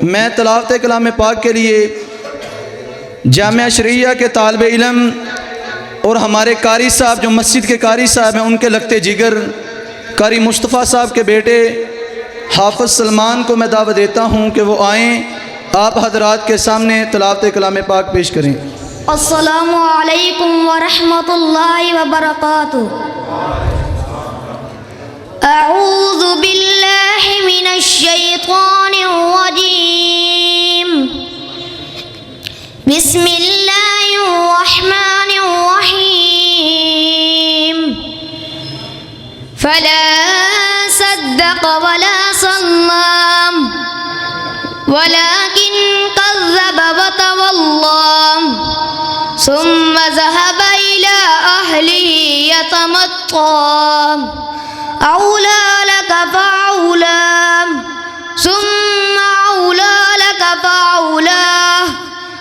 میں تلاوت کلام پاک کے لیے جامعہ شرعیہ کے طالب علم اور ہمارے قاری صاحب جو مسجد کے قاری صاحب ہیں ان کے لگتے جگر قاری مصطفیٰ صاحب کے بیٹے حافظ سلمان کو میں دعوت دیتا ہوں کہ وہ آئیں، آپ حضرات کے سامنے تلاوت کلام پاک پیش کریں۔ السلام علیکم ورحمۃ اللہ وبرکاتہ۔ اعوذ باللہ من الشیطان الرجیم، بسم اللہ الرحمن الرحیم۔ فلا صدق ولا صلى ولكن كذب وتولى ثم ذهب إلى أهله يتمطى أولى لك فأولى ثم أولى لك فأولى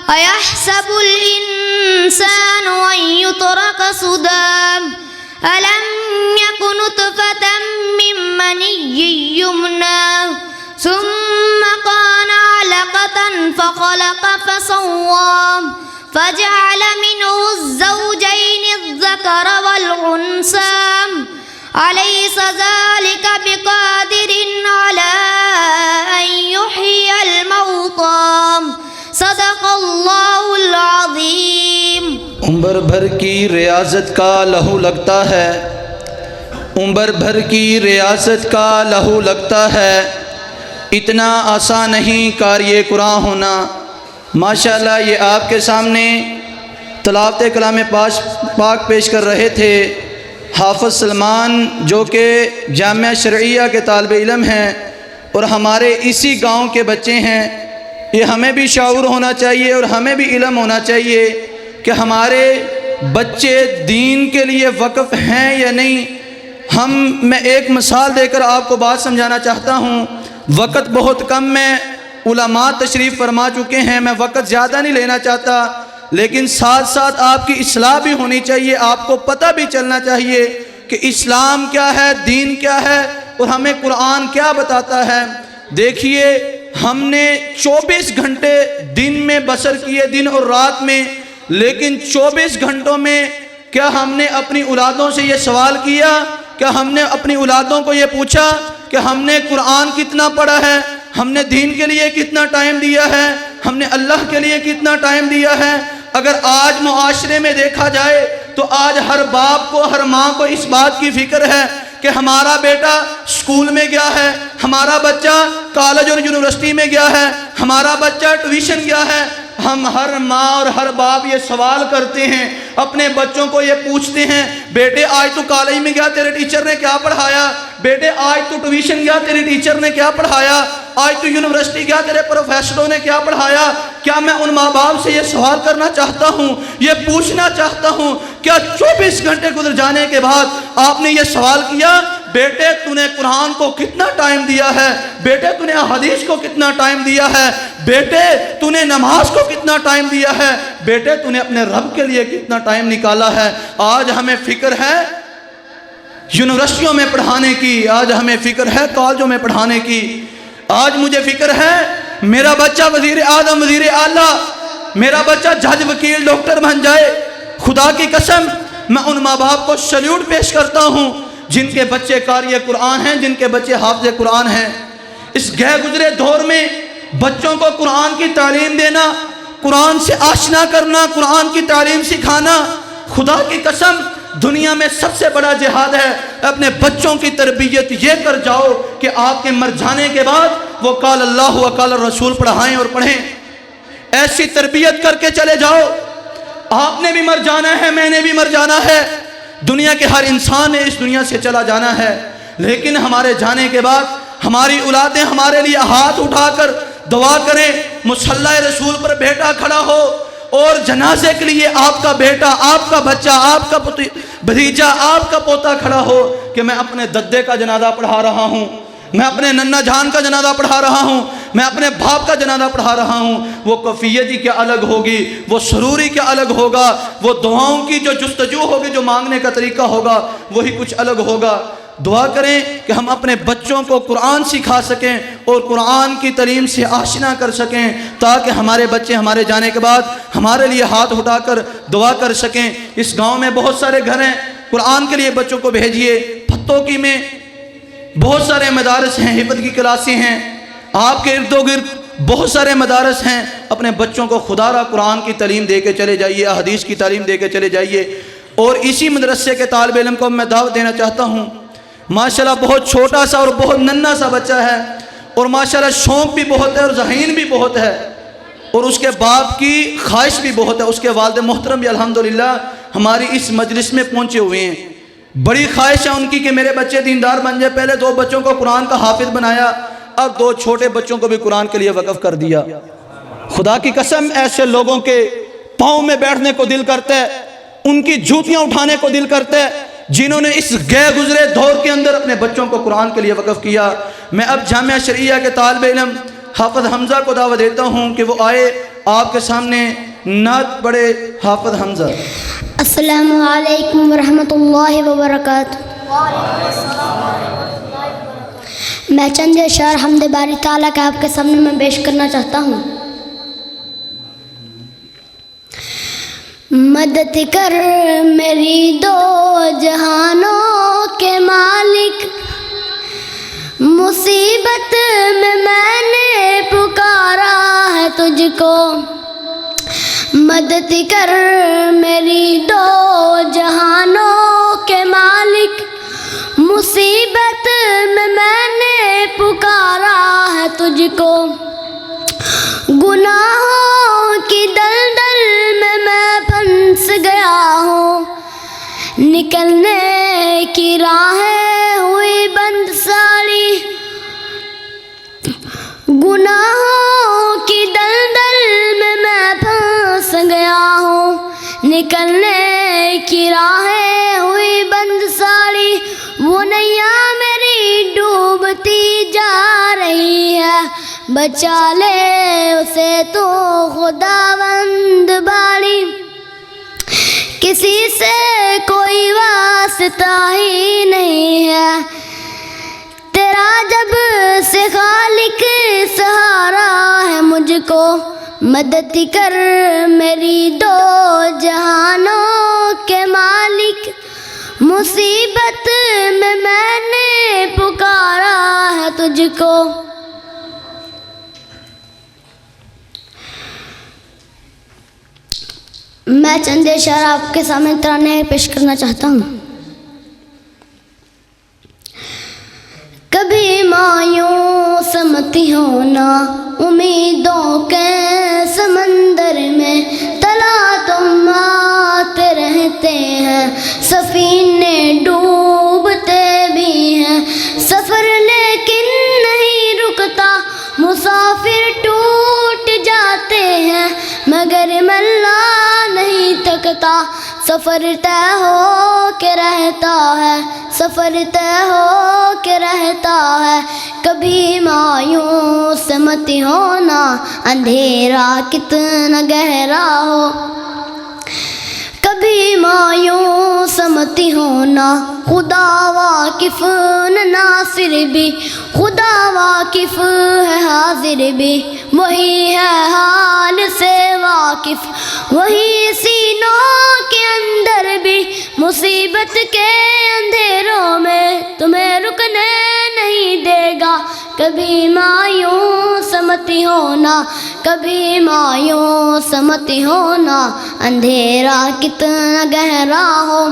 أيحسب الإنسان أن يترك سدى ألم يكن نطفة من مني يمنى ثم كان علقة فخلق فسوى فجعل منه الزوجين الذكر والأنثى أليس ذلك بقادر على أن يحيي الموتى صدق الله العظيم۔ عمر بھر کی ریاضت کا لہو لگتا ہے، عمر بھر کی ریاضت کا لہو لگتا ہے، اتنا آسان نہیں قاری قرآن ہونا۔ ماشاءاللہ یہ آپ کے سامنے تلاوت کلام پاک پیش کر رہے تھے حافظ سلمان، جو کہ جامعہ شرعیہ کے طالب علم ہیں اور ہمارے اسی گاؤں کے بچے ہیں۔ یہ ہمیں بھی شعور ہونا چاہیے اور ہمیں بھی علم ہونا چاہیے کہ ہمارے بچے دین کے لیے وقف ہیں یا نہیں۔ میں ایک مثال دے کر آپ کو بات سمجھانا چاہتا ہوں، وقت بہت کم میں علماء تشریف فرما چکے ہیں، میں وقت زیادہ نہیں لینا چاہتا، لیکن ساتھ ساتھ آپ کی اصلاح بھی ہونی چاہیے، آپ کو پتہ بھی چلنا چاہیے کہ اسلام کیا ہے، دین کیا ہے اور ہمیں قرآن کیا بتاتا ہے۔ دیکھیے ہم نے 24 گھنٹے دن میں بسر کیے، دن اور رات میں، لیکن 24 گھنٹوں میں کیا ہم نے اپنی اولادوں سے یہ سوال کیا؟ کیا ہم نے اپنی اولادوں کو یہ پوچھا کہ ہم نے قرآن کتنا پڑھا ہے، ہم نے دین کے لیے کتنا ٹائم دیا ہے، ہم نے اللہ کے لیے کتنا ٹائم دیا ہے؟ اگر آج معاشرے میں دیکھا جائے تو آج ہر باپ کو، ہر ماں کو اس بات کی فکر ہے کہ ہمارا بیٹا سکول میں گیا ہے، ہمارا بچہ کالج اور یونیورسٹی میں گیا ہے، ہمارا بچہ ٹیوشن گیا ہے۔ ہم ہر ماں اور ہر باپ یہ سوال کرتے ہیں، اپنے بچوں کو یہ پوچھتے ہیں، بیٹے آج تو کالج میں گیا، تیرے ٹیچر نے کیا پڑھایا؟ بیٹے آج تو ٹیوشن گیا، تیرے ٹیچر نے کیا پڑھایا؟ آج تو یونیورسٹی گیا، تیرے پروفیسروں نے کیا پڑھایا؟ کیا میں ان ماں باپ سے یہ سوال کرنا چاہتا ہوں، یہ پوچھنا چاہتا ہوں، کیا 24 گھنٹے گزر جانے کے بعد آپ نے یہ سوال کیا بیٹے تو نے قرآن کو کتنا ٹائم دیا ہے؟ بیٹے تو نے حدیث کو کتنا ٹائم دیا ہے؟ بیٹے تو نے نماز کو کتنا ٹائم دیا ہے؟ بیٹے تو نے اپنے رب کے لیے کتنا ٹائم نکالا ہے؟ آج ہمیں فکر ہے یونیورسٹیوں میں پڑھانے کی، آج ہمیں فکر ہے کالجوں میں پڑھانے کی، آج مجھے فکر ہے میرا بچہ وزیر اعظم، وزیر اعلیٰ، میرا بچہ جج، وکیل، ڈاکٹر بن جائے۔ خدا کی قسم میں ان ماں باپ کو سلیوٹ پیش کرتا ہوں جن کے بچے قاری قرآن ہیں، جن کے بچے حافظ قرآن ہیں۔ اس گئے گزرے دور میں بچوں کو قرآن کی تعلیم دینا، قرآن سے آشنا کرنا، قرآن کی تعلیم سکھانا، خدا کی قسم دنیا میں سب سے بڑا جہاد ہے۔ اپنے بچوں کی تربیت یہ کر جاؤ کہ آپ کے مر جانے کے بعد وہ قال اللہ و قال الرسول پڑھائیں اور پڑھیں۔ ایسی تربیت کر کے چلے جاؤ، آپ نے بھی مر جانا ہے، میں نے بھی مر جانا ہے، دنیا کے ہر انسان نے اس دنیا سے چلا جانا ہے، لیکن ہمارے جانے کے بعد ہماری اولادیں ہمارے لیے ہاتھ اٹھا کر دعا کریں، مصلی رسول پر بیٹا کھڑا ہو اور جنازے کے لیے آپ کا بیٹا، آپ کا بچہ، آپ کا بھتیجا، آپ کا پوتا کھڑا ہو کہ میں اپنے ددے کا جنازہ پڑھا رہا ہوں، میں اپنے ننا جان کا جنازہ پڑھا رہا ہوں، میں اپنے باپ کا جنازہ پڑھا رہا ہوں۔ وہ کفیتی کیا الگ ہوگی، وہ سروری کیا الگ ہوگا، وہ دعاؤں کی جو جستجو ہوگی، جو مانگنے کا طریقہ ہوگا وہی کچھ الگ ہوگا۔ دعا کریں کہ ہم اپنے بچوں کو قرآن سکھا سکیں اور قرآن کی تعلیم سے آشنا کر سکیں، تاکہ ہمارے بچے ہمارے جانے کے بعد ہمارے لیے ہاتھ اٹھا کر دعا کر سکیں۔ اس گاؤں میں بہت سارے گھر ہیں، قرآن کے لیے بچوں کو بھیجیے۔ پھتوکی میں بہت سارے مدارس ہیں، حفظ کی کلاسیں ہیں، آپ کے ارد و گرد بہت سارے مدارس ہیں۔ اپنے بچوں کو خدا را قرآن کی تعلیم دے کے چلے جائیے، حدیث کی تعلیم دے کے چلے جائیے۔ اور اسی مدرسے کے طالب علم کو میں دعوت دینا چاہتا ہوں، ماشاءاللہ بہت چھوٹا سا اور بہت ننھا سا بچہ ہے، اور ماشاءاللہ شوق بھی بہت ہے اور ذہین بھی بہت ہے، اور اس کے باپ کی خواہش بھی بہت ہے۔ اس کے والد محترم بھی الحمدللہ ہماری اس مجلس میں پہنچے ہوئے ہیں۔ بڑی خواہش ہے ان کی کہ میرے بچے دیندار بن جائے۔ پہلے 2 بچوں کو قرآن کا حافظ بنایا، اب 2 چھوٹے بچوں کو بھی قرآن کے لیے وقف کر دیا۔ خدا کی قسم ایسے لوگوں کے پاؤں میں بیٹھنے کو دل کرتا ہے، ان کی جوتیاں اٹھانے کو دل کرتا ہے، جنہوں نے اس گئے گزرے دور کے اندر اپنے بچوں کو قرآن کے لیے وقف کیا۔ میں اب جامعہ شرعیہ کے طالب علم حافظ حمزہ کو دعوت دیتا ہوں کہ وہ آئے آپ کے سامنے نعت پڑھے۔ حافظ حمزہ۔ السلام علیکم ورحمۃ اللہ وبرکاتہ۔ میں چند اشعار حمد باری تعالیٰ کا آپ کے سامنے میں پیش کرنا چاہتا ہوں۔ مدد کر میری 2 جہانوں کے مالک، مصیبت میں نے پکارا ہے تجھ کو۔ مدد کر میری 2 جہانوں کے مالک، مصیبت میں نے پکارا ہے تجھ کو۔ گناہوں کی دلدل میں پھنس گیا ہوں، نکلنے کی راہیں ہوئی بند ساری۔ گناہوں کی دلدل میں پھنس گیا ہوں، نکلنے کی راہیں ہوئی بند ساری۔ وہ نیا میری ڈوبتی جا رہی ہے، بچا لے اسے تو خداوند باری۔ کسی سے کوئی واسطہ ہی نہیں ہے، تیرا جب سے خالق سہارا ہے مجھ کو۔ مدد کر میری 2 جہانوں کے مالک، مصیبت میں نے پکارا ہے تجھ کو۔ میں چند اشعار آپ کے سامنے ترانے پیش کرنا چاہتا ہوں۔ کبھی مایوس مت ہونا امیدوں کے سمندر میں، تلا تم آتے رہتے ہیں، سفینے ڈوبتے بھی ہیں۔ سفر لیکن نہیں رکتا، مسافر ٹوٹ جاتے ہیں، مگر ملا نہیں تھکتا۔ سفر طے ہو کے رہتا ہے، سفر طے ہو کے رہتا ہے۔ کبھی مایوس مت ہونا، اندھیرا کتنا گہرا ہو۔ کبھی مایوس مت ہونا، خدا واقف نہ ناصر بھی، خدا واقف ہے حاضر بھی، وہی ہے حال سے واقف، وہی سینوں کے اندر بھی۔ مصیبت کے اندھیروں میں تمہیں رکنے نہیں دے گا۔ کبھی مایوس مت ہونا، کبھی مایوس مت ہونا، اندھیرا کتنا گہرا ہو۔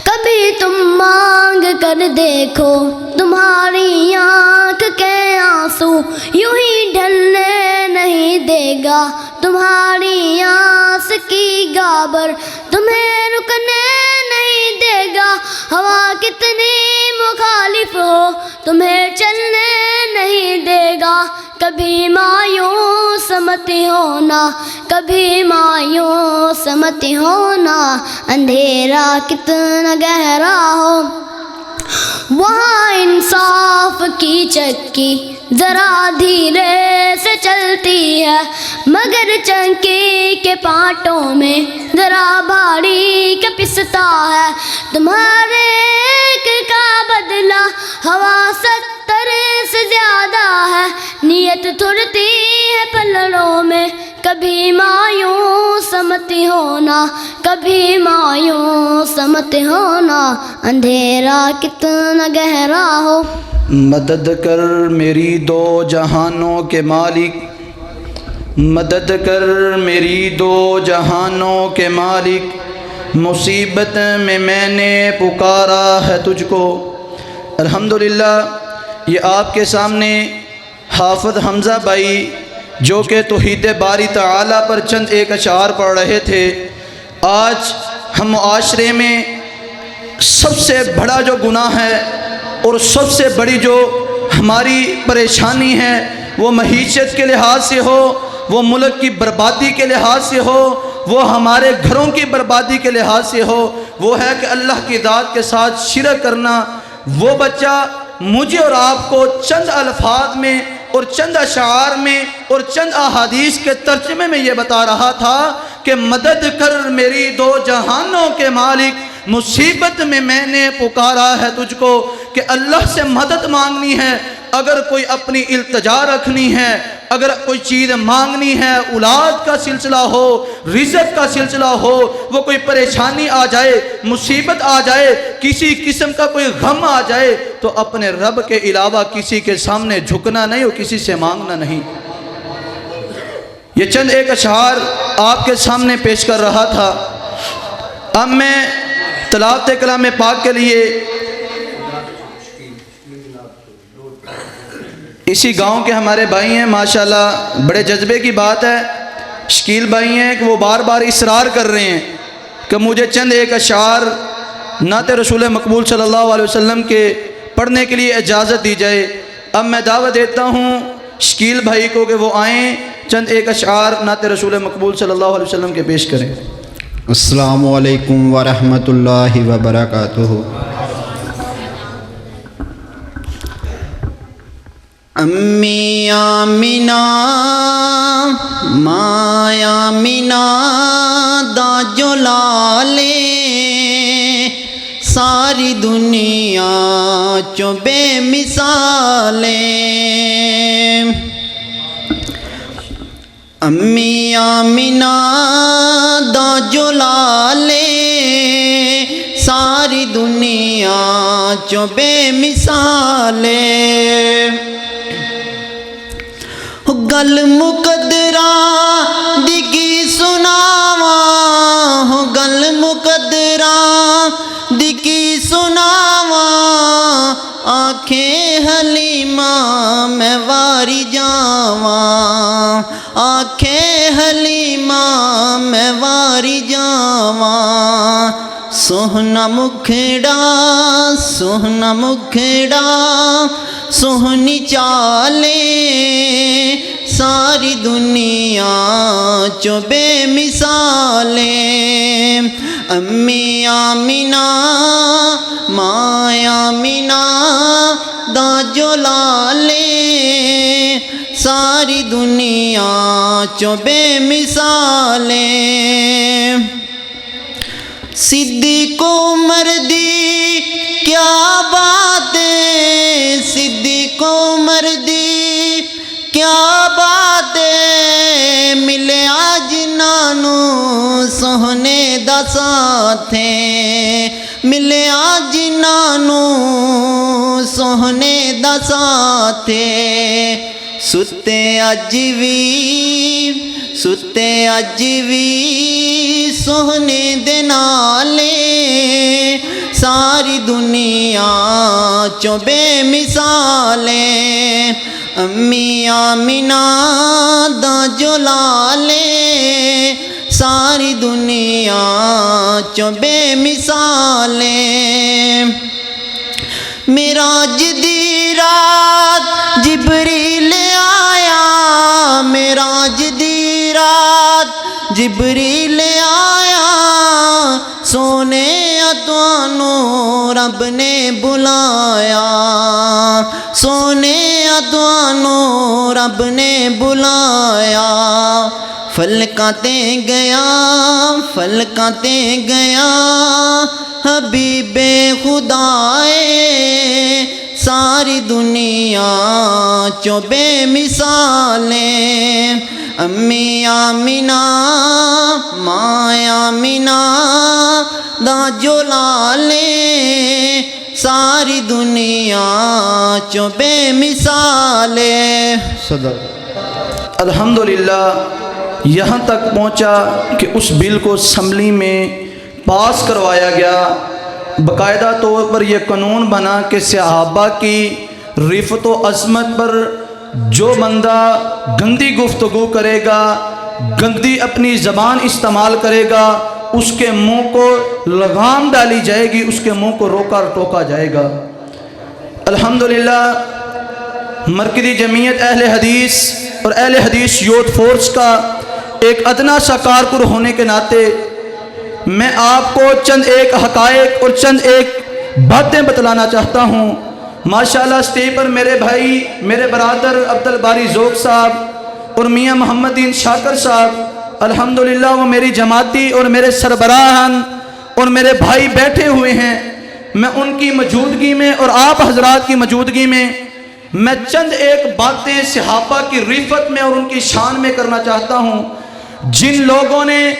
کبھی تم مانگ کر دیکھو، تمہاری آنکھ کے آنسو یوں ہی ڈھلنے نہیں دے گا۔ تمہاری آس کی گابر تمہیں رکنے نہیں دے گا۔ ہوا کتنی مخالف ہو، تمہیں چلنے نہیں دے گا۔ کبھی مایوس مت ہونا، کبھی مایوس مت ہونا، اندھیرا کتنا گہرا ہو۔ وہاں انصاف کی چکی ذرا دھیرے سے چلتی ہے، مگر چنکی کے پانٹوں میں ذرا بھاری کے پستا ہے۔ تمہارے ایک کا بدلہ ہوا 70 سے زیادہ ہے، نیت تھرتی ہے پلڑوں میں، کبھی مایوس مت ہونا، کبھی مایوس مت ہونا، اندھیرا کتنا گہرا ہو۔ مدد کر میری دو جہانوں کے مالک، مدد کر میری دو جہانوں کے مالک، مصیبت میں نے پکارا ہے تجھ کو۔ الحمدللہ یہ آپ کے سامنے حافظ حمزہ بھائی جو کہ توحید باری تعالیٰ پر چند ایک اشعار پڑھ رہے تھے۔ آج ہم معاشرے میں سب سے بڑا جو گناہ ہے اور سب سے بڑی جو ہماری پریشانی ہے، وہ معیشت کے لحاظ سے ہو، وہ ملک کی بربادی کے لحاظ سے ہو، وہ ہمارے گھروں کی بربادی کے لحاظ سے ہو، وہ ہے کہ اللہ کی ذات کے ساتھ شرک کرنا۔ وہ بچہ مجھے اور آپ کو چند الفاظ میں اور چند اشعار میں اور چند احادیث کے ترجمے میں یہ بتا رہا تھا کہ مدد کر میری دو جہانوں کے مالک، مصیبت میں نے پکارا ہے تجھ کو۔ کہ اللہ سے مدد مانگنی ہے، اگر کوئی اپنی التجا رکھنی ہے، اگر کوئی چیز مانگنی ہے، اولاد کا سلسلہ ہو، رزق کا سلسلہ ہو، وہ کوئی پریشانی آ جائے، مصیبت آ جائے، کسی قسم کا کوئی غم آ جائے، تو اپنے رب کے علاوہ کسی کے سامنے جھکنا نہیں اور کسی سے مانگنا نہیں۔ یہ چند ایک اشعار آپ کے سامنے پیش کر رہا تھا۔ اب میں تلاوت کلام پاک کے لیے اسی گاؤں کے ہمارے بھائی ہیں، ماشاءاللہ بڑے جذبے کی بات ہے، شکیل بھائی ہیں کہ وہ بار بار اصرار کر رہے ہیں کہ مجھے چند ایک اشعار نعت رسول مقبول صلی اللہ علیہ وسلم کے پڑھنے کے لیے اجازت دی جائے۔ اب میں دعوت دیتا ہوں شکیل بھائی کو کہ وہ آئیں، چند ایک اشعار نعت رسول مقبول صلی اللہ علیہ وسلم کے پیش کریں۔ السلام علیکم ورحمۃ اللہ وبرکاتہ۔ امی آمینہ ماں آمینہ دا جو لالے، ساری دنیا چو بے مثالیں۔ امی آمینہ دا جو لالے، ساری دنیا چو بے مثالیں۔ گل مقدرہ دی کی سناواں، ہو گل مقدرہ دی کی سناواں، آنکھیں حلیمہ میں واری جاواں، آنکھیں حلیمہ میں واری جاواں۔ سوہنا مکھڑا سوہنا مکھڑا سوہنی چالیں، ساری دنیا چو بے مثالیں۔ امی آمینہ ماں آمینہ دا جو لالیں، ساری دنیا چو بے مثالیں۔ صدیق عمر دی کیا باتیں، صدیق عمر دی کیا باتیں، ملے آج نانو سوہنے دا ساتھیں، ملے آج نانو سوہنے دا ساتھیں۔ ستے اج بھی ستے اج بھی سوہنے دے نالے، ساری دنیا چو بے مثالیں۔ امی آمینہ دا جو لالیں، ساری دنیا چو بے مثالیں۔ معراج دی رات جبریل آیا، معراج دی رات جبریل آیا، سونے اتوانو رب نے بلایا، سونے اتوانو رب نے بلایا، فلکاتے گیا فلکاتے گیا حبیب خدائے، ساری دنیا چو بے مثالیں، امی آمینہ ماں آمینہ دا جلالیں، ساری دنیا چو بے مثالیں۔ صدق۔ الحمدللہ یہاں تک پہنچا کہ اس بل کو اسمبلی میں پاس کروایا گیا، باقاعدہ طور پر یہ قانون بنا کہ صحابہ کی رفعت و عظمت پر جو بندہ گندی گفتگو کرے گا، گندی اپنی زبان استعمال کرے گا، اس کے منہ کو لگام ڈالی جائے گی، اس کے منہ کو روکا ٹوکا جائے گا۔ الحمدللہ مرکزی جمعیت اہل حدیث اور اہل حدیث یوتھ فورس کا ایک ادنا سا کارکن ہونے کے ناطے میں آپ کو چند ایک حقائق اور چند ایک باتیں بتلانا چاہتا ہوں۔ ماشاءاللہ اسٹیج پر میرے بھائی، میرے برادر عبد الباری ذوق صاحب اور میاں محمد دین شاکر صاحب، الحمدللہ وہ میری جماعتی اور میرے سربراہان اور میرے بھائی بیٹھے ہوئے ہیں۔ میں ان کی موجودگی میں اور آپ حضرات کی موجودگی میں میں چند ایک باتیں صحابہ کی رفعت میں اور ان کی شان میں کرنا چاہتا ہوں۔ جن لوگوں نے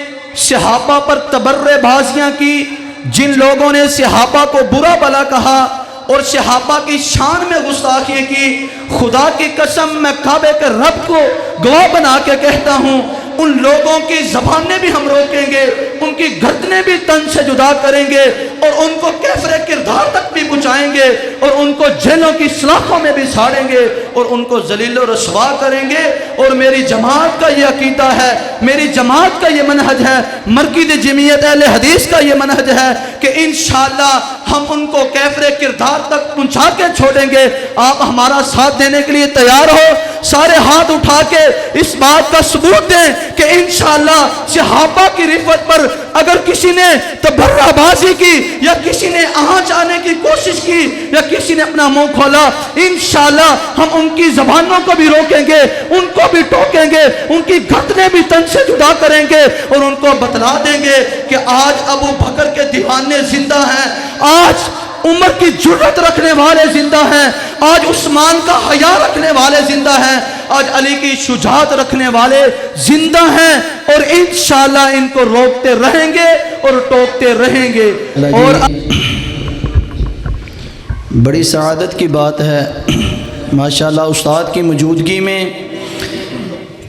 صحابہ پر تبرع بازیاں کی، جن لوگوں نے صحابہ کو برا بلا کہا اور صحابہ کی شان میں گستاخی کی، خدا کی قسم میں کعبے کے رب کو گواہ بنا کے کہتا ہوں، ان لوگوں کی زبانیں بھی ہم روکیں گے، ان کی گردنیں بھی تن سے جدا کریں گے اور ان کو کیفر کردار تک بھی پہنچائیں گے اور ان کو جیلوں کی سلاخوں میں بھی ساڑیں گے اور ان کو ذلیل و رسوا کریں گے۔ اور میری جماعت کا یہ عقیدہ ہے، میری جماعت کا یہ منہج ہے، مرکزی جمعیت اہل حدیث کا یہ منہج ہے کہ انشاءاللہ ہم ان کو کیفر کردار تک پہنچا کے چھوڑیں گے۔ آپ ہمارا ساتھ دینے کے لیے تیار ہو؟ سارے ہاتھ اٹھا کے اس بات کا ثبوت دیں کہ انشاءاللہ صحابہ کی رفعت پر اگر کسی نے تبرع بازی کی یا کسی نے آنچ آنے کی کوشش کی یا کسی نے اپنا منہ کھولا، انشاءاللہ ہم ان کی زبانوں کو بھی روکیں گے، ان کو بھی ٹوکیں گے، ان کی گردنیں بھی تن سے جدا کریں گے اور ان کو بتلا دیں گے کہ آج ابو بکر کے دیوانے زندہ ہیں، آج عمر کی جرأت رکھنے والے زندہ ہیں، آج عثمان کا حیا رکھنے والے زندہ ہیں، آج علی کی شجاعت رکھنے والے زندہ ہیں، اور انشاءاللہ ان کو روکتے رہیں گے اور ٹوکتے رہیں گے۔ اور بڑی سعادت کی بات ہے ماشاءاللہ استاد کی موجودگی میں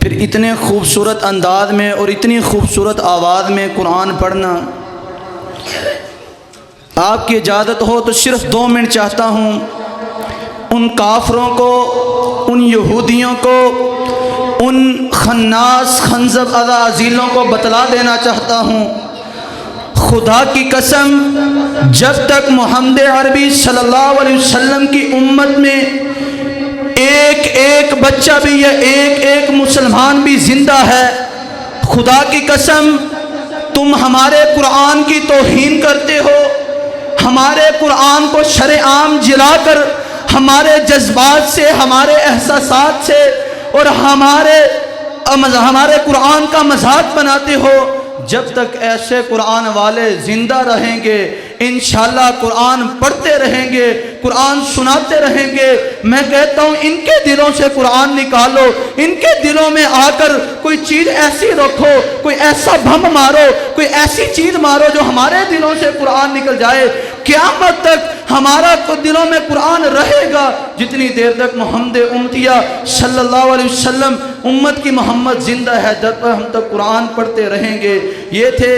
پھر اتنے خوبصورت انداز میں اور اتنی خوبصورت آواز میں قرآن پڑھنا۔ آپ کی اجازت ہو تو صرف 2 منٹ چاہتا ہوں ان کافروں کو، ان یہودیوں کو، ان خناس خنزب عزیلوں کو بتلا دینا چاہتا ہوں۔ خدا کی قسم جب تک محمد عربی صلی اللہ علیہ وسلم کی امت میں ایک ایک بچہ بھی یا ایک ایک مسلمان بھی زندہ ہے، خدا کی قسم تم ہمارے قرآن کی توہین کرتے ہو، ہمارے قرآن کو شرعام جلا کر ہمارے جذبات سے، ہمارے احساسات سے اور ہمارے قرآن کا مذاق بناتے ہو۔ جب تک ایسے قرآن والے زندہ رہیں گے انشاءاللہ قرآن پڑھتے رہیں گے، قرآن سناتے رہیں گے۔ میں کہتا ہوں ان کے دلوں سے قرآن نکالو، ان کے دلوں میں آ کر کوئی چیز ایسی رکھو، کوئی ایسا بم مارو، کوئی ایسی چیز مارو جو ہمارے دلوں سے قرآن نکل جائے۔ قیامت تک ہمارا دلوں میں قرآن رہے گا جتنی دیر تک محمد امتیہ صلی اللہ علیہ وسلم امت کی محمد زندہ ہے، جب تک ہم تک قرآن پڑھتے رہیں گے۔ یہ تھے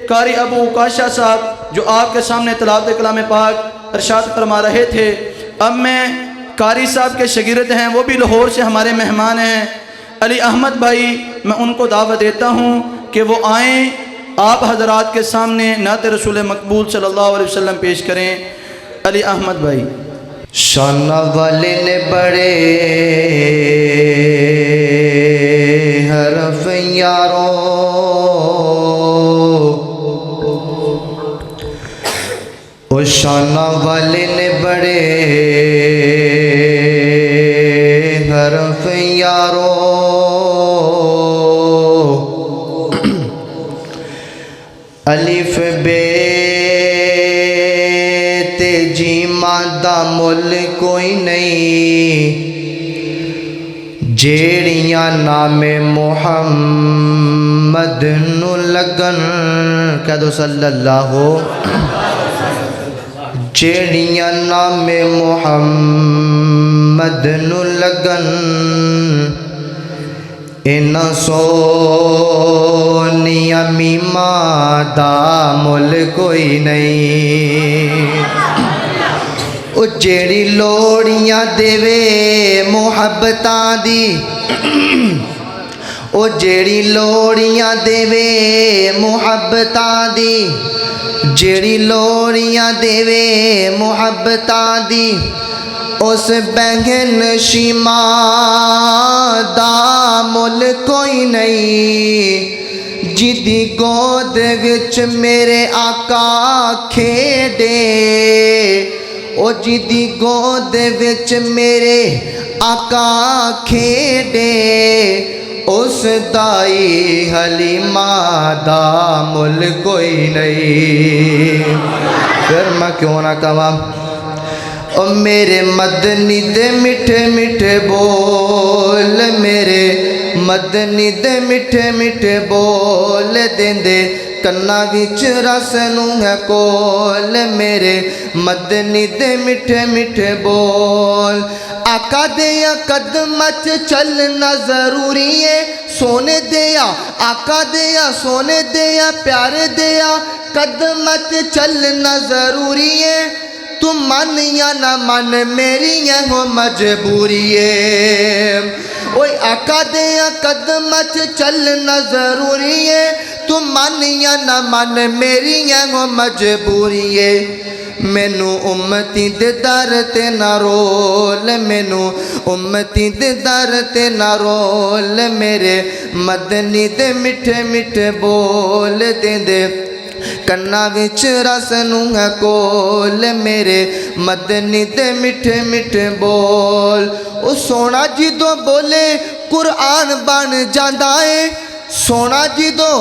قاری ابو عکاشہ صاحب جو آپ کے سامنے تلاوت کلام پاک ارشاد فرما رہے تھے۔ اب میں قاری صاحب کے شاگرد ہیں، وہ بھی لاہور سے ہمارے مہمان ہیں، علی احمد بھائی، میں ان کو دعوت دیتا ہوں کہ وہ آئیں، آپ حضرات کے سامنے نعت رسول مقبول صلی اللہ علیہ وسلم پیش کریں۔ علی احمد بھائی۔ شان والے نے بڑے حرف یارو، الف بے تے جیما دا مل کوئی نہیں جیڑیاں نام محمد نو لگن کہہ دو صلی اللہ جیڑیاں نام محمد نو لگن اینا سونیاں میماں دا مل کوئی نہیں او جیڑی لوڑیاں دیوے محبتاں دی او جیڑی لوڑیاں دیوے محبتاں دی جیڑی لوڑیاں دیوے محبتاں دی اس بہن شیماں دا مل کوئی نہیں جدی گود وچ میرے آقا کھیڈے او جدی گود وچ میرے آقا کھیڈے اس دائی حلیمہ دا مل کوئی نہیں پھر میں کیوں نہ کہاں او میرے مدنی دے میٹھے میٹھے بول میرے مدنی دے میٹھے میٹھے بول دیندے کنا وچ رس نو ہے کول میرے مدنی دے میٹھے میٹھے بول آقا دیا قدمت چلنا ضروری ہے سونے دیا آقا دیا سونے دیا پیارے دیا قدمت چلنا ضروری ہے تم من یا نہ من میری یہ ہو مجبوری ہے اوے آقا دیا قدمت چلنا ضروری ہے تم من یا نہ من میری یہ ہو مجبوری ہے مینو امتی دے در تے نہ رول مینو امتی دے در تے نہ رول میرے مدنی دے میٹھے میٹھے بول دے دے کنا وچ رس نو ہے کول میرے مدنی دے میٹھے میٹھے بول او سونا جدو بولے قرآن بن جاندا ہے سونا جدو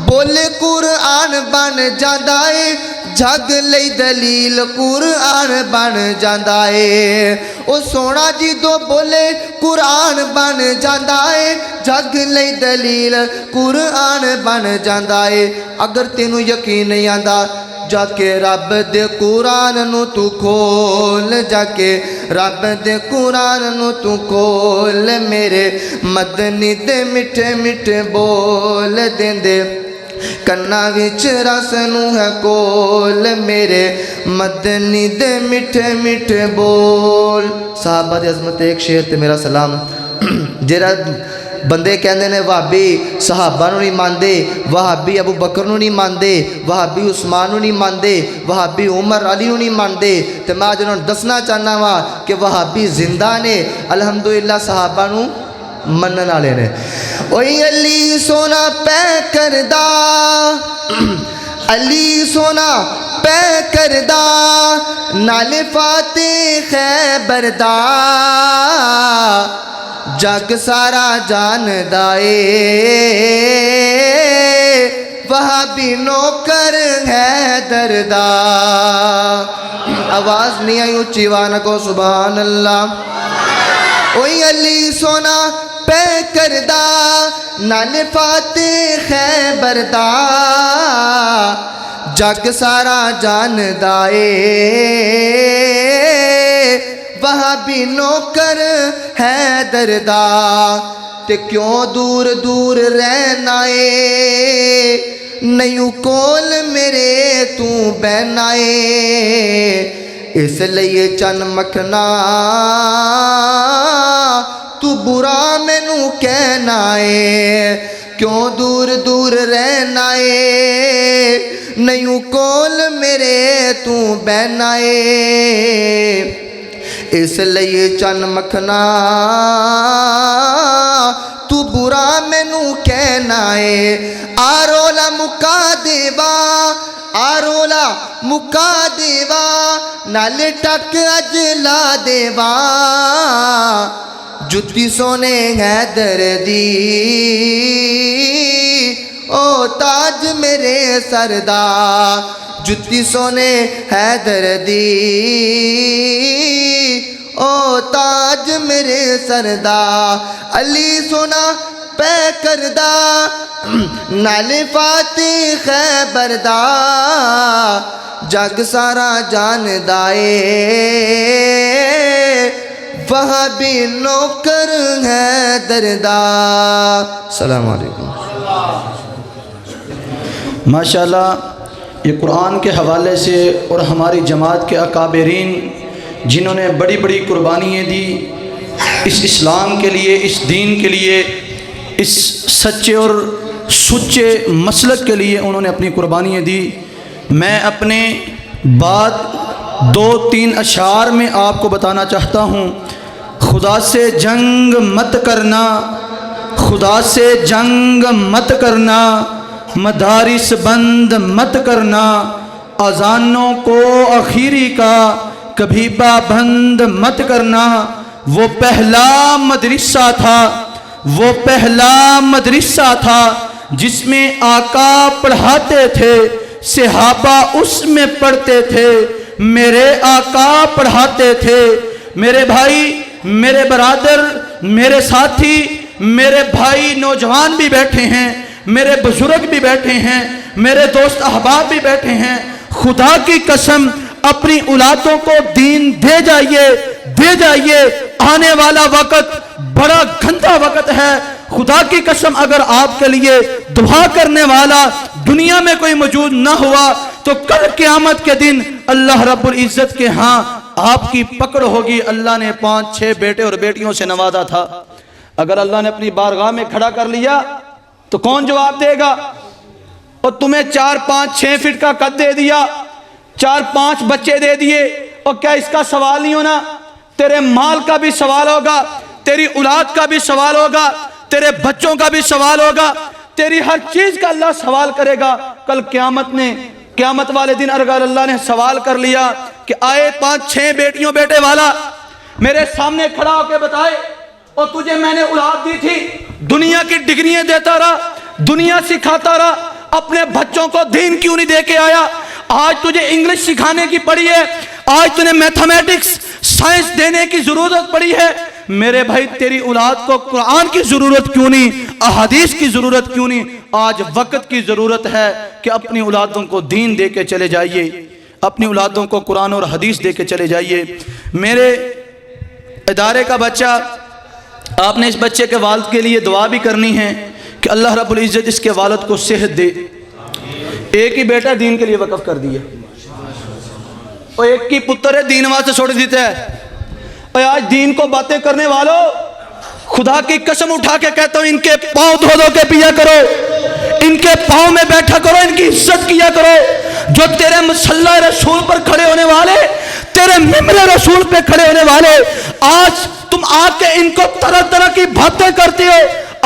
بولے قرآن بن جاندا ہے جگ لئی دلیل قرآن بن جاندا ہے او سونا جدو بولے قرآن بن جاندا ہے جگ لئی دلیل قرآن بن جاندا ہے اگر تینوں یقین نہیں آندا جا کے رب دے قرآن نو تو کھول جا کے رب دے قرآن نو تو کھول میرے مدنی دے میٹھے میٹھے بول دیندے کنا وچ رس نو ہے کول میرے مدنی دے میٹھے میٹھے بول صحابہ دی عظمت ایک شعر تے میرا سلام جیرا بندے کہندے نے وہابی صحابہ نو نہیں ماندے وہابی ابو بکر نو نہیں ماندے وہابی عثمان نو نہیں ماندے وہابی عمر علی نو نہیں ماندے تے میں جنہوں دسنا چاہنا وا کہ وہابی زندہ نے الحمدللہ صحابہ نو منن والے نے اوئی علی سونا پہ کردا علی سونا پہ کردا نال فاتح خیبر دا جگ سارا جاندا اے وہابی نوکر حیدر دا آواز نہیں آئی اونچی وانا کو سبحان اللہ اوئی علی سونا پہ کردا نال فاتح خیبر دا جگ سارا جاندا اے وہابی نوکر حیدر دا تے کیوں دور دور رہنا اے نیو کول میرے تو بہنا اے اس لیے چن مکھنا تو برا مینو کہنا اے کیوں دور دور رہنا اے نیو کول میرے تو بہنا اے اس لیے چن مکھنا تو برا مینو کہنا اے آرولا مکا دیوا آرولا مکا دیوا نال ٹک اجلا دیوا جتی سونے حیدر دی او تاج میرے سردا جتی سونے حیدر دی او تاج میرے سردا علی سونا پہ کردہ نال فاتح خیبر دا جگ سارا جان دائے وہاں بھی نوکر ہے دردا. السلام علیکم. ماشاءاللہ یہ قرآن کے حوالے سے اور ہماری جماعت کے اکابرین جنہوں نے بڑی بڑی قربانیاں دی اس اسلام کے لیے، اس دین کے لیے، اس سچے اور سچے مسلک کے لیے انہوں نے اپنی قربانیاں دی. میں اپنے بات 2-3 اشعار میں آپ کو بتانا چاہتا ہوں. خدا سے جنگ مت کرنا، خدا سے جنگ مت کرنا، مدارس بند مت کرنا، اذانوں کو اخیری کا کبھی پابند مت کرنا. وہ پہلا مدرسہ تھا، وہ پہلا مدرسہ تھا جس میں آقا پڑھاتے تھے، صحابہ اس میں پڑھتے تھے، میرے آقا پڑھاتے تھے. میرے بھائی، میرے برادر، میرے ساتھی، میرے بھائی نوجوان بھی بیٹھے ہیں، میرے بزرگ بھی بیٹھے ہیں، میرے دوست احباب بھی بیٹھے ہیں. خدا کی قسم اپنی اولادوں کو دین دے جائیے، دے جائیے. آنے والا وقت بڑا گندا وقت ہے. خدا کی قسم اگر آپ کے لیے دعا کرنے والا دنیا میں کوئی موجود نہ ہوا تو کل قیامت کے دن اللہ رب العزت کے ہاں آپ کی پکڑ ہوگی. اللہ نے 5-6 بیٹے اور بیٹیوں سے نوازا تھا. اگر اللہ نے اپنی بارگاہ میں کھڑا کر لیا تو کون جواب دے گا؟ اور تمہیں 4-5-6 فٹ کا قد دے دیا، 4-5 بچے دے دیے، اور کیا اس کا سوال نہیں ہونا؟ تیرے مال کا بھی سوال ہوگا، تیری اولاد کا بھی سوال ہوگا، تیرے بچوں کا بھی سوال ہوگا، تیری ہر چیز کا اللہ سوال کرے گا. کل قیامت والے دن اگر اللہ نے سوال کر لیا کہ آئے 5-6 بیٹیوں بیٹے والا میرے سامنے کھڑا ہو کے بتائے، اور تجھے میں نے اولاد دی تھی، دنیا کی ڈگریاں دیتا رہا، دنیا سکھاتا رہا، اپنے بچوں کو دین کیوں نہیں دے کے آیا؟ آج تجھے انگلش سکھانے کی پڑی ہے، آج تجھے میتھمیٹکس سائنس دینے کی ضرورت پڑی ہے. میرے بھائی تیری اولاد کو قرآن کی ضرورت کیوں نہیں، احادیث کی ضرورت کیوں نہیں؟ آج وقت کی ضرورت ہے کہ اپنی اولادوں کو دین دے کے چلے جائیے، اپنی اولادوں کو قرآن اور حدیث دے کے چلے جائیے. میرے ادارے کا بچہ، آپ نے اس بچے کے والد کے لیے دعا بھی کرنی ہے کہ اللہ رب العزت اس کے والد کو صحت دے. ایک ہی بیٹا دین کے لیے وقف کر دیا، اور ایک کی پتر ہے دین واسطے چھوڑ دیتا ہے. اور آج دین کو باتیں کرنے والوں، خدا کی قسم اٹھا کے کہتا ہوں ان کے پاؤں دھو دھو کے پیا کرو، ان کے پاؤں میں بیٹھا کرو، ان کی عزت کیا کرو. جو تیرے مصلی رسول پر کھڑے ہونے والے، تیرے ممبر رسول پہ کھڑے ہونے والے، آج تم آ کے ان کو طرح طرح کی باتیں کرتے ہو،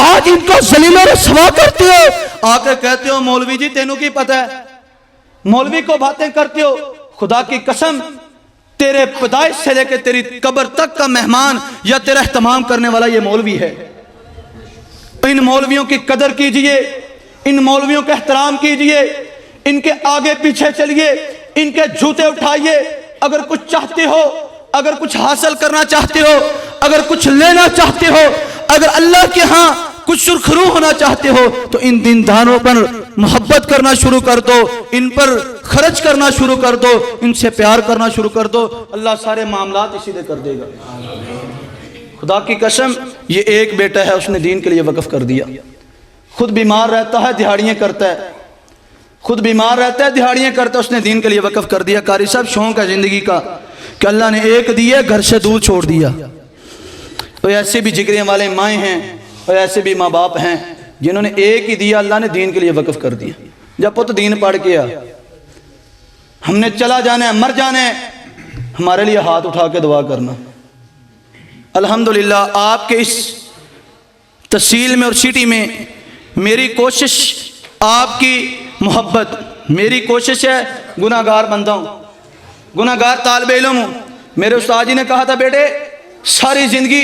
آج ان کو ذلیل و رسوا کرتے ہو. آ کے کہتے ہو مولوی جی تینوں کی پتہ ہے، مولوی کو باتیں کرتے ہو. خدا کی قسم تیرے پیدائش سے لے کے تیری قبر تک کا مہمان یا تیرا اہتمام کرنے والا یہ مولوی ہے. ان مولویوں کی قدر کیجئے، ان مولویوں کا احترام کیجئے، ان کے آگے پیچھے چلیے، ان کے جوتے اٹھائیے. اگر کچھ چاہتے ہو، اگر کچھ حاصل کرنا چاہتے ہو، اگر کچھ لینا چاہتے ہو، اگر اللہ کے ہاں کچھ سرخرو ہونا چاہتے ہو تو ان دینداروں پر محبت کرنا شروع کر دو، ان پر خرچ کرنا شروع کر دو، ان سے پیار کرنا شروع کر دو. اللہ سارے معاملات اسی دے کر دے گا. خدا کی قسم یہ ایک بیٹا ہے، اس نے دین کے لیے وقف کر دیا. خود بیمار رہتا ہے، دہاڑیاں کرتا ہے، خود بیمار رہتا ہے، دہاڑیاں کرتا ہے، اس نے دین کے لیے وقف کر دیا. قاری صاحب شوق ہے زندگی کا کہ اللہ نے ایک دیے گھر سے دور چھوڑ دیا. تو ایسے بھی جگریاں والے مائیں ہیں اور ایسے بھی ماں باپ ہیں جنہوں نے ایک ہی دیا، اللہ نے دین کے لیے وقف کر دیا. جب پت دین پڑھ کے آ، ہم نے چلا جانا ہے، مر جانا ہے، ہمارے لیے ہاتھ اٹھا کے دعا کرنا. الحمدللہ آپ کے اس تحصیل میں اور سٹی میں میری کوشش، آپ کی محبت، میری کوشش ہے. گناہگار بندہ ہوں، گناہگار طالب علم ہوں. میرے استاد جی نے کہا تھا بیٹے ساری زندگی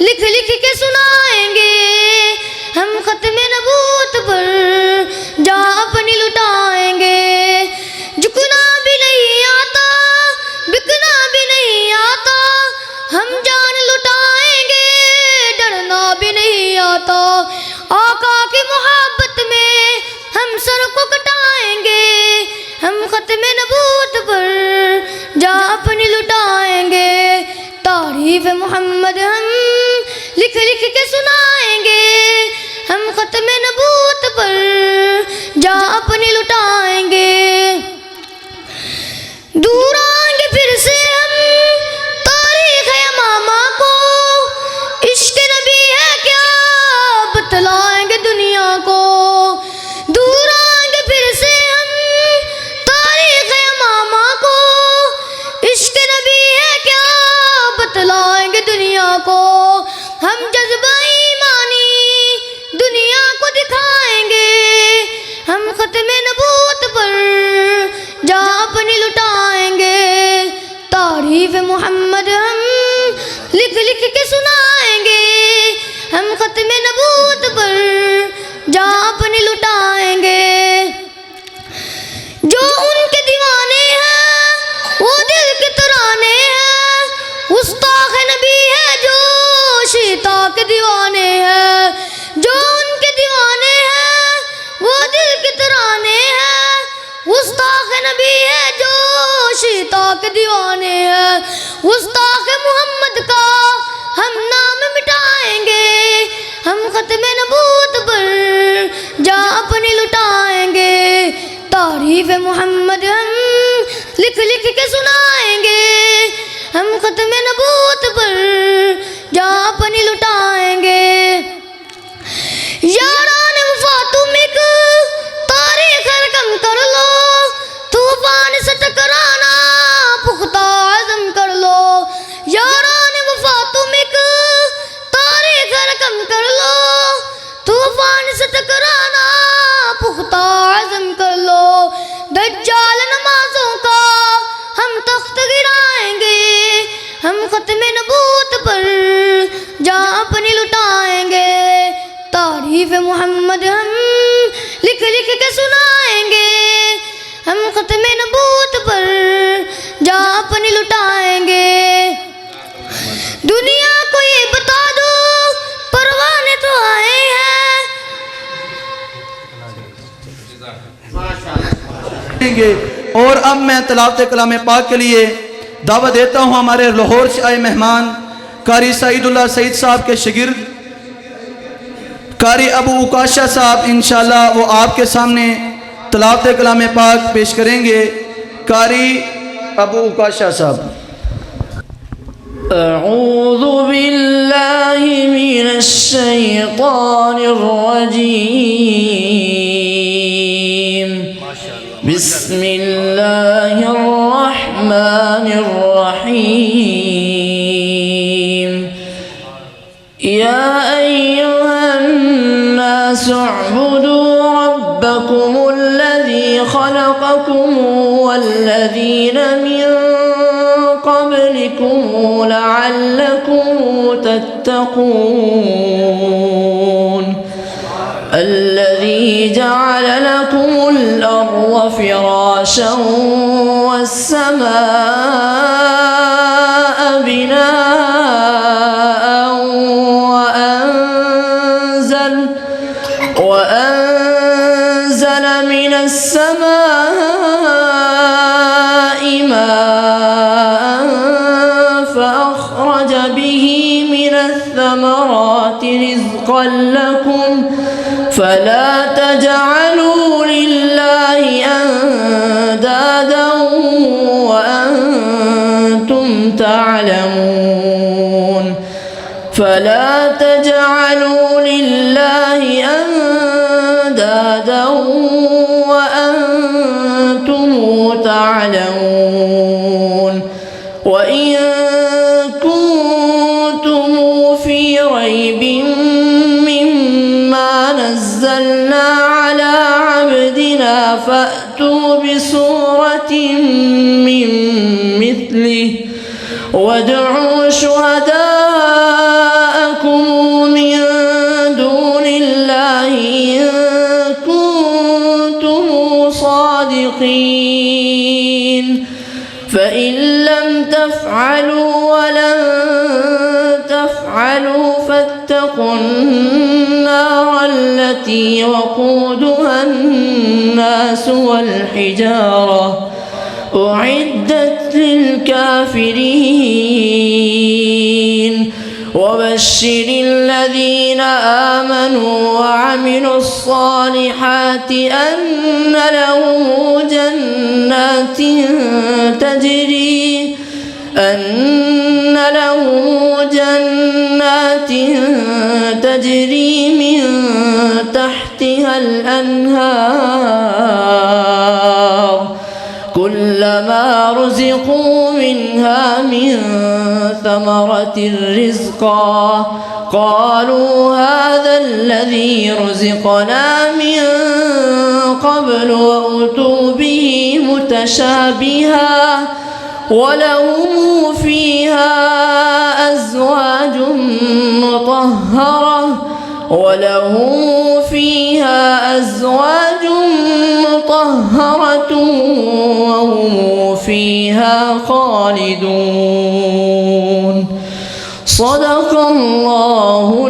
لکھ لکھ کے سنائیں گے ہم ختم نبوت پر جا اپنی لٹائیں گے جھکنا بھی نہیں آتا بکنا بھی نہیں آتا ہم جان لٹائیں گے ڈرنا بھی نہیں آتا آقا کی محبت میں ہم سر کو کٹائیں گے ہم ختم نبوت پر جا اپنی لٹائیں گے تعریف محمد ہم لکھ لکھ کے سنائیں گے ہم ختم نبوت پر جا اپنی لٹائیں گے دور آئیں گے پھر سے ہم تاریخ امامہ کو عشق نبی ہے کیا بتلائیں گے دنیا کو دور آئیں گے پھر سے ہم تاریخ امامہ کو عشق نبی ہے کیا بتلائیں گے دنیا کو ہم جذبہ ایمانی دنیا کو دکھائیں گے ہم ختم نبوت پر جا اپنی لٹائیں گے تعریف محمد ہم لکھ لکھ کے سنائیں گے ہم ختم نبوت پر جا اپنی لٹائیں گے جو ان کے دیوانے ہیں وہ دل کے ترانے ہیں گستاخ نبی ہے جو شیطا کے دیوانے ہیں جو ان کے دیوانے ہیں وہ دل کے ترانے ہیں گستاخ نبی ہے جو شیطا کے دیوانے ہیں گستاخ محمد کا ہم نام مٹائیں گے ہم ختم نبوت پر جا اپنی لٹائیں گے تعریف محمد ہم لکھ لکھ کے سنائیں گے ہم ختم نبوت پر جا اپنی لٹائیں گے یاران وفا تم ایک تاریخ رقم کر لو طوفان سے ٹکرانا پختہ عزم کر لو یاران وفا تم ایک تاریخ رقم کر لو طوفان سے ٹکرانا پختہ عزم کر لو دجال نمازوں کا ہم تخت گرائیں گے ہم ختم نبوت پر جا اپنی لٹائیں گے تعریف محمد ہم لکھ لکھ کے سنائیں گے ہم ختم نبوت پر جا اپنی لٹائیں گے دنیا کو یہ بتا دو پروانے تو آئے ہیں اور اب میں تلاوت کلام پاک کے لیے دعوت دیتا ہوں ہمارے لاہور سے آئے مہمان قاری سعید اللہ سعید صاحب کے شاگرد قاری ابو اوکاشا صاحب انشاءاللہ وہ آپ کے سامنے تلاوت کلام پاک پیش کریں گے قاری ابو اوکاشا صاحب اعوذ باللہ من الشیطان الرجیم بسم اللہ الرحمن الرحیم یا ایہا الناس اعبدوا ربکم الذی خلقکم والذین من قبلكم لعلكم تتقون الذي جعل لكم الأرض فراشا والسماء بناء وأنزل من السماء ماء فأخرج به من الثمرات رزقا لكم فلا تجعلوا لله أندادا وأنتم تعلمون فلا تجعلوا لله أندادا وأنتم تعلمون وإن كنتم في ريب مما نزلنا على عبدنا فأتوا بسورة من مثله وادعوا شهداءكم الصادقين فإن لم تفعلوا ولن تفعلوا فاتقوا النار التي وقودها الناس والحجارة أعدت للكافرين وبشر الذين آمنوا وعملوا الصالحات أن لهم جنات تجري من تحتها الأنهار كلما رزقوا منها من ثمرة رزقا قالوا هذا الذي رزقنا من قبل وأتوا به متشابها ولهم فيها أزواج مطهرة وهم فيها خالدون صدق الله